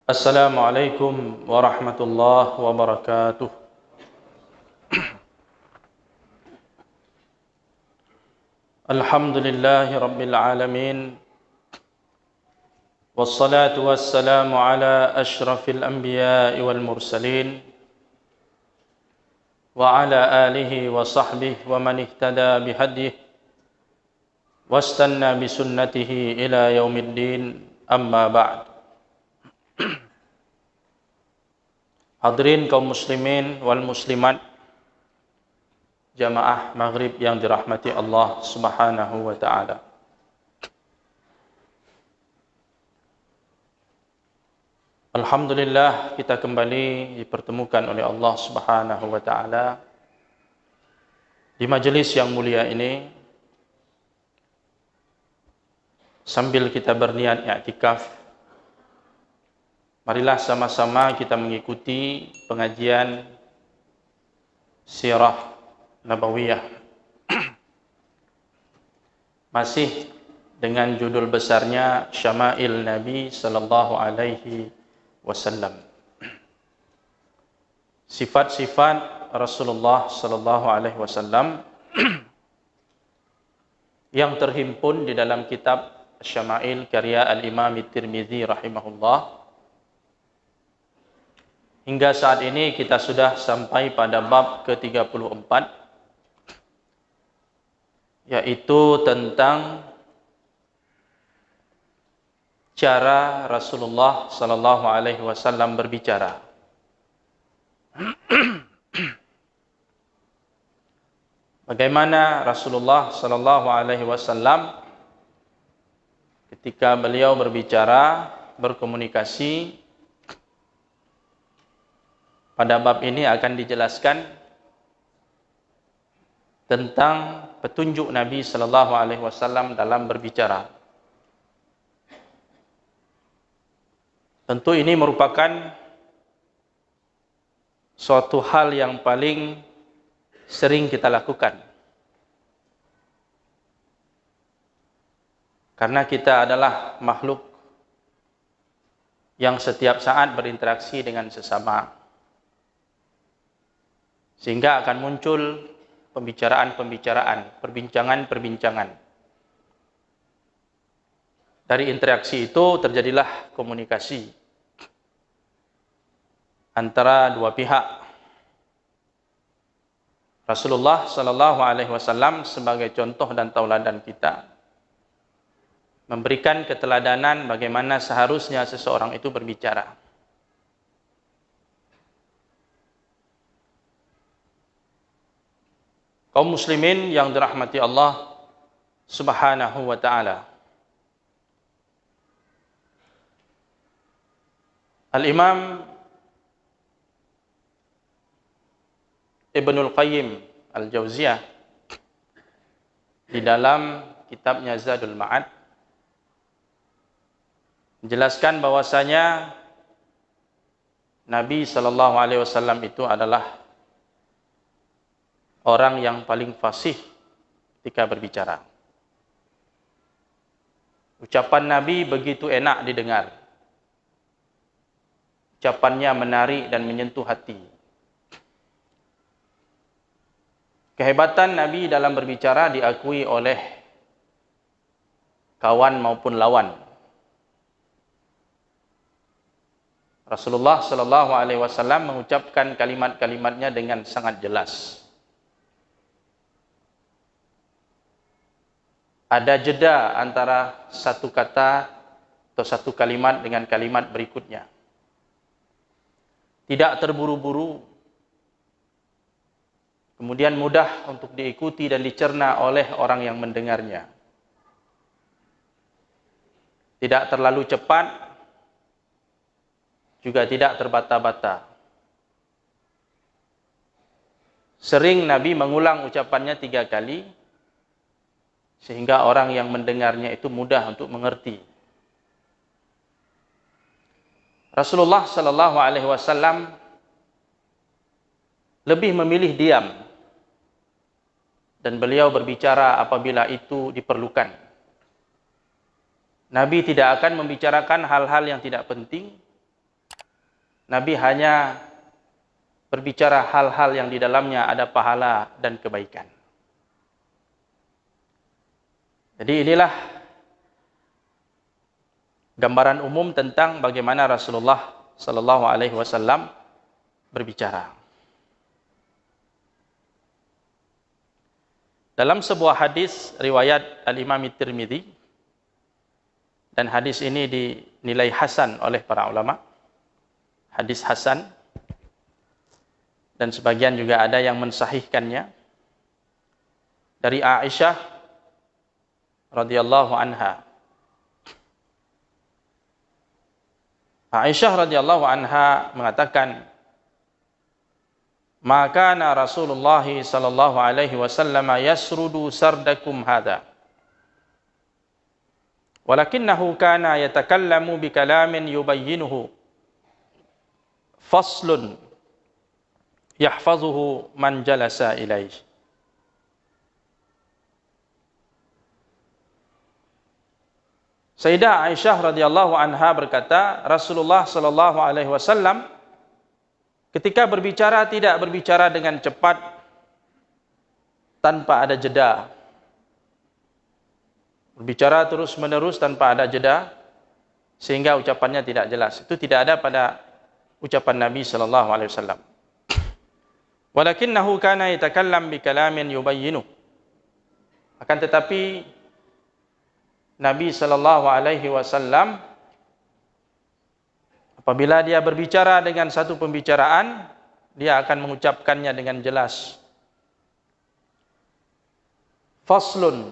Assalamualaikum warahmatullahi wabarakatuh. Alhamdulillahi rabbil alamin. Wassalatu wassalamu ala ashrafil anbiya'i wal mursalin wa ala alihi wa sahbihi wa man ihtada bihadihi wastanna bisunnatihi ila yaumiddin, amma ba'd. Hadirin kaum muslimin wal muslimat, jamaah maghrib yang dirahmati Allah subhanahu wa ta'ala. Alhamdulillah, kita kembali dipertemukan oleh Allah subhanahu wa ta'ala di majelis yang mulia ini, sambil kita berniat i'tikaf. Marilah sama-sama kita mengikuti pengajian Sirah Nabawiyah masih dengan judul besarnya Syama'il Nabi sallallahu alaihi wasallam. Sifat-sifat Rasulullah sallallahu alaihi wasallam yang terhimpun di dalam kitab Syama'il karya Al-Imam Tirmidzi rahimahullah. Hingga saat ini kita sudah sampai pada bab ke-34, yaitu tentang cara Rasulullah sallallahu alaihi wasallam berbicara. Bagaimana Rasulullah sallallahu alaihi wasallam ketika beliau berbicara, berkomunikasi. Pada bab ini akan dijelaskan tentang petunjuk Nabi sallallahu alaihi wasallam dalam berbicara. Tentu ini merupakan suatu hal yang paling sering kita lakukan. Karena kita adalah makhluk yang setiap saat berinteraksi dengan sesama. Sehingga akan muncul pembicaraan-pembicaraan, perbincangan-perbincangan. Dari interaksi itu terjadilah komunikasi antara dua pihak. Rasulullah sallallahu alaihi wasallam sebagai contoh dan tauladan kita memberikan keteladanan bagaimana seharusnya seseorang itu berbicara. Kaum muslimin yang dirahmati Allah subhanahu wa ta'ala, Al-Imam Ibnul Qayyim Al-Jauziyah di dalam kitabnya Zadul Ma'ad menjelaskan bahwasanya Nabi sallallahu alaihi wasallam itu adalah orang yang paling fasih ketika berbicara. Ucapan Nabi begitu enak didengar. Ucapannya menarik dan menyentuh hati. Kehebatan Nabi dalam berbicara diakui oleh kawan maupun lawan. Rasulullah sallallahu alaihi wasallam mengucapkan kalimat-kalimatnya dengan sangat jelas. Ada jeda antara satu kata atau satu kalimat dengan kalimat berikutnya. Tidak terburu-buru. Kemudian mudah untuk diikuti dan dicerna oleh orang yang mendengarnya. Tidak terlalu cepat, juga tidak terbata-bata. Sering Nabi mengulang ucapannya 3 kali, sehingga orang yang mendengarnya itu mudah untuk mengerti. Rasulullah sallallahu alaihi wasallam lebih memilih diam dan beliau berbicara apabila itu diperlukan. Nabi tidak akan membicarakan hal-hal yang tidak penting Nabi hanya berbicara hal-hal yang di dalamnya ada pahala dan kebaikan. Jadi inilah gambaran umum tentang bagaimana Rasulullah sallallahu alaihi wasallam berbicara. Dalam sebuah hadis riwayat Al-Imam Tirmidzi, dan hadis ini dinilai hasan oleh para ulama, hadis hasan, dan sebagian juga ada yang mensahihkannya, dari Aisyah radhiyallahu anha. Aisyah radhiyallahu anha mengatakan, "Maka Rasulullah sallallahu alaihi wasallam yasrudu sardakum hadza. Walakinnahu kana yatakallamu bikalamin yubayyinuhu faslun yahfazuhu man jalasa ilaihi." Sayyidah Aisyah radhiyallahu anha berkata, Rasulullah sallallahu alaihi wasallam ketika berbicara tidak berbicara dengan cepat tanpa ada jeda. Berbicara terus-menerus tanpa ada jeda sehingga ucapannya tidak jelas. Itu tidak ada pada ucapan Nabi sallallahu alaihi wasallam. Walakinnahu kana yatakallam bikalamin yubayyinu. Akan tetapi Nabi sallallahu alaihi wasallam apabila dia berbicara dengan satu pembicaraan, dia akan mengucapkannya dengan jelas. Faslun,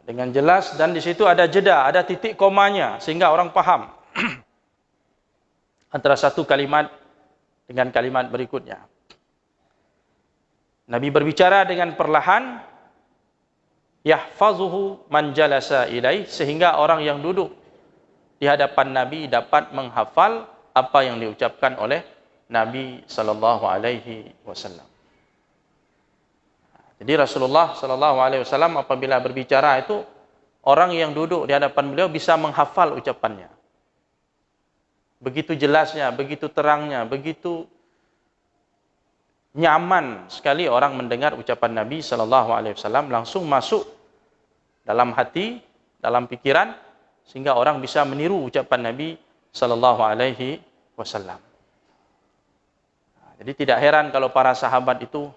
dengan jelas, dan di situ ada jeda, ada titik komanya sehingga orang paham antara satu kalimat dengan kalimat berikutnya. Nabi berbicara dengan perlahan, yahfazuhu man jalasa ilaih, sehingga orang yang duduk di hadapan Nabi dapat menghafal apa yang diucapkan oleh Nabi sallallahu alaihi wasallam. Jadi Rasulullah sallallahu alaihi wasallam apabila berbicara itu, orang yang duduk di hadapan beliau bisa menghafal ucapannya. Begitu jelasnya, begitu terangnya, begitu nyaman sekali orang mendengar ucapan Nabi sallallahu alaihi wasallam, langsung masuk dalam hati, dalam pikiran, sehingga orang bisa meniru ucapan Nabi sallallahu alaihi wasallam. Jadi tidak heran kalau para sahabat itu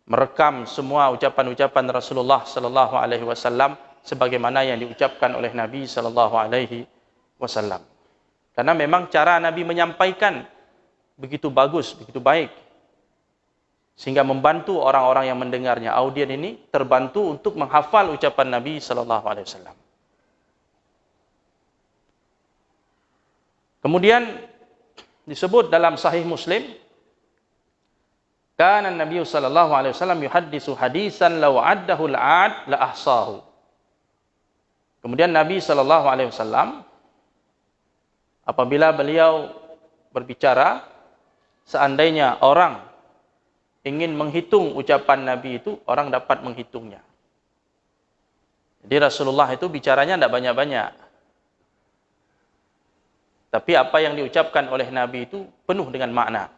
merekam semua ucapan-ucapan Rasulullah sallallahu alaihi wasallam sebagaimana yang diucapkan oleh Nabi sallallahu alaihi wasallam. Karena memang cara Nabi menyampaikan begitu bagus, begitu baik, sehingga membantu orang-orang yang mendengarnya, audien ini terbantu untuk menghafal ucapan Nabi sallallahu alaihi wasallam. Kemudian disebut dalam Sahih Muslim, kana Nabi sallallahu alaihi wasallam yuhaddisu hadisan law addahu al-'ad la ahsahu. Kemudian Nabi sallallahu alaihi wasallam apabila beliau berbicara, seandainya orang ingin menghitung ucapan Nabi itu, orang dapat menghitungnya. Jadi Rasulullah itu bicaranya tidak banyak-banyak. Tapi apa yang diucapkan oleh Nabi itu penuh dengan makna.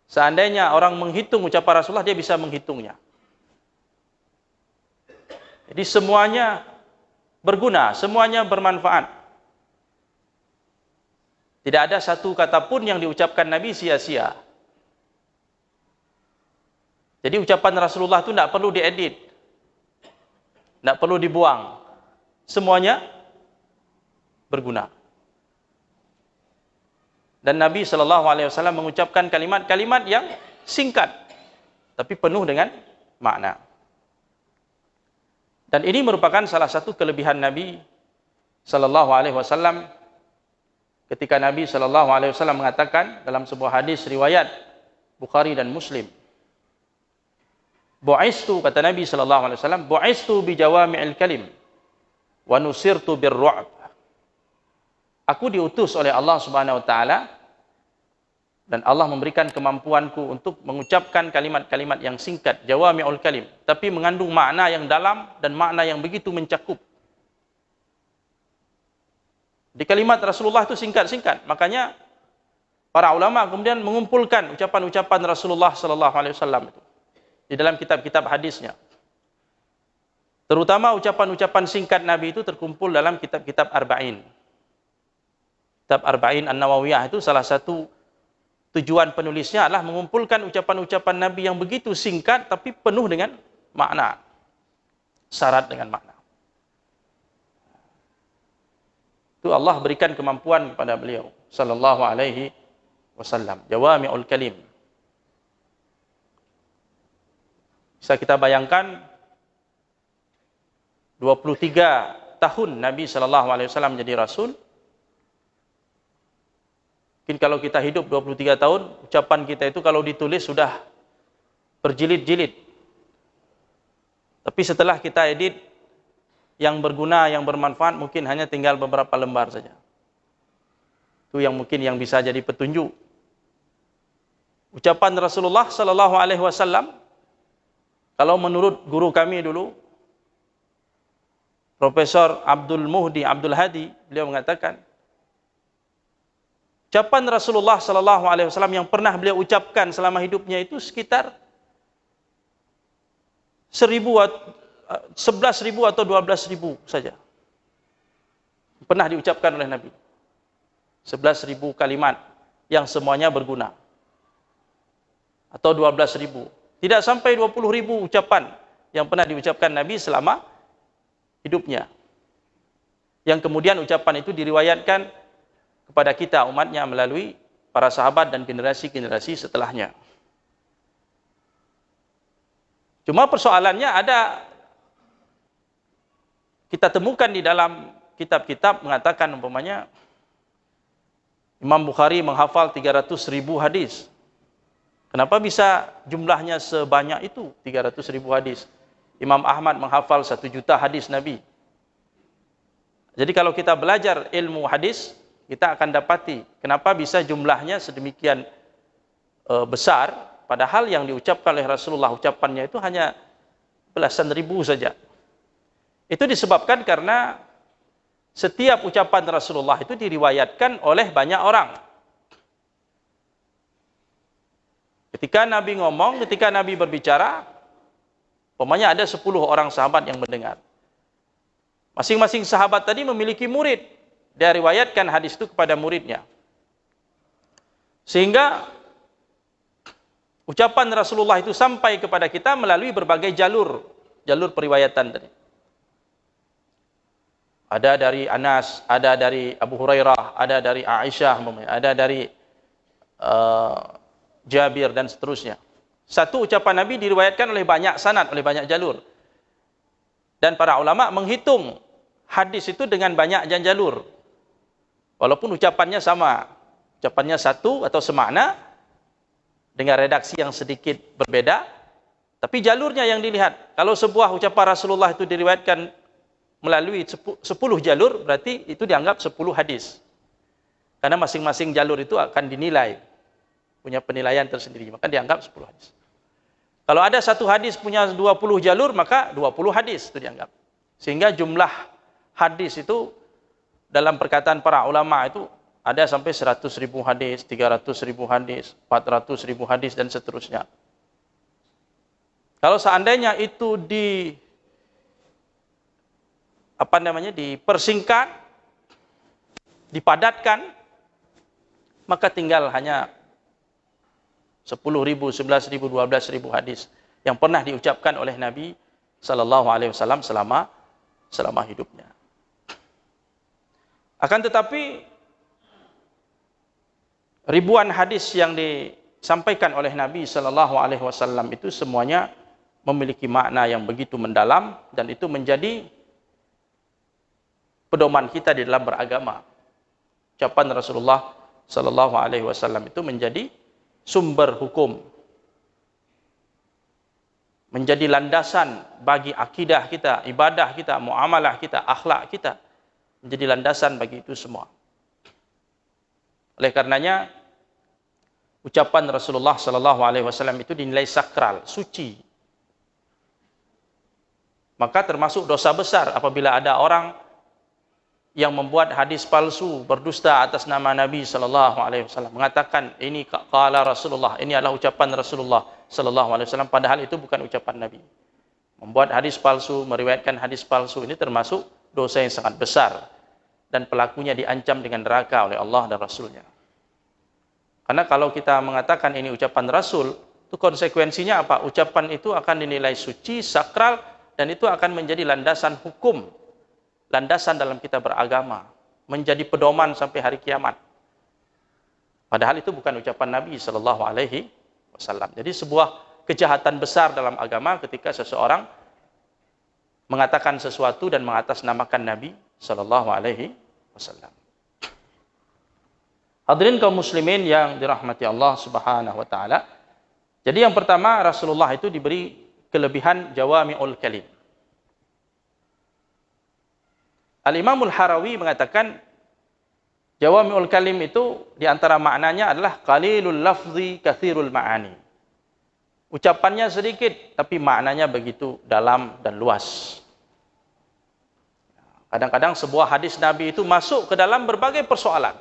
Seandainya orang menghitung ucapan Rasulullah, dia bisa menghitungnya. Jadi semuanya berguna, semuanya bermanfaat. Tidak ada satu kata pun yang diucapkan Nabi sia-sia. Jadi ucapan Rasulullah itu tidak perlu diedit, tidak perlu dibuang. Semuanya berguna. Dan Nabi SAW mengucapkan kalimat-kalimat yang singkat, tapi penuh dengan makna. Dan ini merupakan salah satu kelebihan Nabi SAW. Ketika Nabi SAW mengatakan dalam sebuah hadis riwayat Bukhari dan Muslim, bu'istu, kata Nabi SAW, bu'istu bi jawami'il kalim wa nusirtu birru'b. Aku diutus oleh Allah Subhanahu wa taala dan Allah memberikan kemampuanku untuk mengucapkan kalimat-kalimat yang singkat, jawami'ul kalim, tapi mengandung makna yang dalam dan makna yang begitu mencakup. Di kalimat Rasulullah itu singkat-singkat. Makanya para ulama kemudian mengumpulkan ucapan-ucapan Rasulullah sallallahu alaihi wasallam itu di dalam kitab-kitab hadisnya. Terutama ucapan-ucapan singkat Nabi itu terkumpul dalam kitab-kitab Arba'in. Kitab Arba'in An-Nawawiyah itu salah satu tujuan penulisnya adalah mengumpulkan ucapan-ucapan Nabi yang begitu singkat tapi penuh dengan makna. Syarat dengan makna. Itu Allah berikan kemampuan kepada beliau sallallahu alaihi wasallam. Jawami'ul kalim. Bisa kita bayangkan 23 tahun Nabi sallallahu alaihi wasallam menjadi rasul. Mungkin kalau kita hidup 23 tahun, ucapan kita itu kalau ditulis sudah berjilid-jilid. Tapi setelah kita edit yang berguna, yang bermanfaat, mungkin hanya tinggal beberapa lembar saja. Itu yang mungkin yang bisa jadi petunjuk. Ucapan Rasulullah sallallahu alaihi wasallam, kalau menurut guru kami dulu, Profesor Abdul Muhdi Abdul Hadi, beliau mengatakan, ucapan Rasulullah sallallahu alaihi wasallam yang pernah beliau ucapkan selama hidupnya itu sekitar 11.000 atau 12.000 saja. Pernah diucapkan oleh Nabi. 11.000 kalimat yang semuanya berguna. Atau 12.000. Tidak sampai 20.000 ucapan yang pernah diucapkan Nabi selama hidupnya. Yang kemudian ucapan itu diriwayatkan kepada kita umatnya melalui para sahabat dan generasi-generasi setelahnya. Cuma persoalannya ada, kita temukan di dalam kitab-kitab mengatakan umpamanya Imam Bukhari menghafal 300.000 hadis. Kenapa bisa jumlahnya sebanyak itu 300.000 hadis? Imam Ahmad menghafal 1 juta hadis Nabi. Jadi kalau kita belajar ilmu hadis, kita akan dapati kenapa bisa jumlahnya sedemikian besar, padahal yang diucapkan oleh Rasulullah, ucapannya itu hanya belasan ribu saja. Itu disebabkan karena setiap ucapan Rasulullah itu diriwayatkan oleh banyak orang. Ketika Nabi ngomong, ketika Nabi berbicara, umpamanya ada 10 orang sahabat yang mendengar. Masing-masing sahabat tadi memiliki murid. Dia riwayatkan hadis itu kepada muridnya. Sehingga ucapan Rasulullah itu sampai kepada kita melalui berbagai jalur periwayatan tadi. Ada dari Anas, ada dari Abu Hurairah, ada dari Aisyah, ada dari Jabir dan seterusnya. Satu ucapan Nabi diriwayatkan oleh banyak sanad, oleh banyak jalur. Dan para ulama menghitung hadis itu dengan banyak jalur. Walaupun ucapannya sama, ucapannya satu atau semakna dengan redaksi yang sedikit berbeda, tapi jalurnya yang dilihat. Kalau sebuah ucapan Rasulullah itu diriwayatkan melalui 10 jalur, berarti itu dianggap 10 hadis. Karena masing-masing jalur itu akan dinilai, punya penilaian tersendiri, maka dianggap 10 hadis. Kalau ada satu hadis punya 20 jalur, maka 20 hadis itu dianggap. Sehingga jumlah hadis itu dalam perkataan para ulama itu ada sampai 100.000 hadis, 300.000 hadis, 400.000 hadis dan seterusnya. Kalau seandainya itu dipersingkat, dipadatkan, maka tinggal hanya 10.000, 11.000, 12.000 hadis yang pernah diucapkan oleh Nabi sallallahu alaihi wasallam selama hidupnya. Akan tetapi ribuan hadis yang disampaikan oleh Nabi sallallahu alaihi wasallam itu semuanya memiliki makna yang begitu mendalam dan itu menjadi pedoman kita di dalam beragama. Ucapan Rasulullah sallallahu alaihi wasallam itu menjadi sumber hukum, menjadi landasan bagi akidah kita, ibadah kita, muamalah kita, akhlak kita, menjadi landasan bagi itu semua. Oleh karenanya ucapan Rasulullah sallallahu alaihi wasallam itu dinilai sakral, suci. Maka termasuk dosa besar apabila ada orang yang membuat hadis palsu berdusta atas nama Nabi sallallahu alaihi wasallam, mengatakan ini qala Rasulullah, ini adalah ucapan Rasulullah sallallahu alaihi wasallam, padahal itu bukan ucapan Nabi. Membuat hadis palsu, meriwayatkan hadis palsu, ini termasuk dosa yang sangat besar dan pelakunya diancam dengan neraka oleh Allah dan Rasulnya. Karena kalau kita mengatakan ini ucapan Rasul, itu konsekuensinya apa? Ucapan itu akan dinilai suci, sakral, dan itu akan menjadi landasan hukum, landasan dalam kita beragama, menjadi pedoman sampai hari kiamat. Padahal itu bukan ucapan Nabi sallallahu alaihi wasallam. Jadi sebuah kejahatan besar dalam agama ketika seseorang mengatakan sesuatu dan mengatasnamakan Nabi sallallahu alaihi wasallam. Hadirin kaum muslimin yang dirahmati Allah Subhanahu wa taala. Jadi yang pertama, Rasulullah itu diberi kelebihan jawami'ul kalim. Al-Imamul Harawi mengatakan jawami'ul kalim itu diantara maknanya adalah qalilul lafzi katsirul ma'ani. Ucapannya sedikit, tapi maknanya begitu dalam dan luas. Kadang-kadang sebuah hadis Nabi itu masuk ke dalam berbagai persoalan.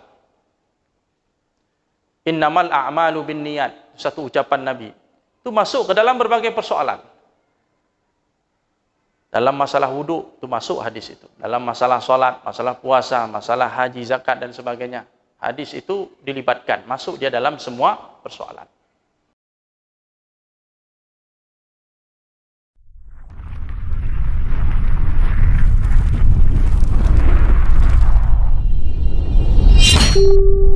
Innamal a'malu binniyat, satu ucapan Nabi. Itu masuk ke dalam berbagai persoalan. Dalam masalah wudu, itu masuk hadis itu. Dalam masalah sholat, masalah puasa, masalah haji, zakat, dan sebagainya. Hadis itu dilibatkan, masuk dia dalam semua persoalan. Thank you.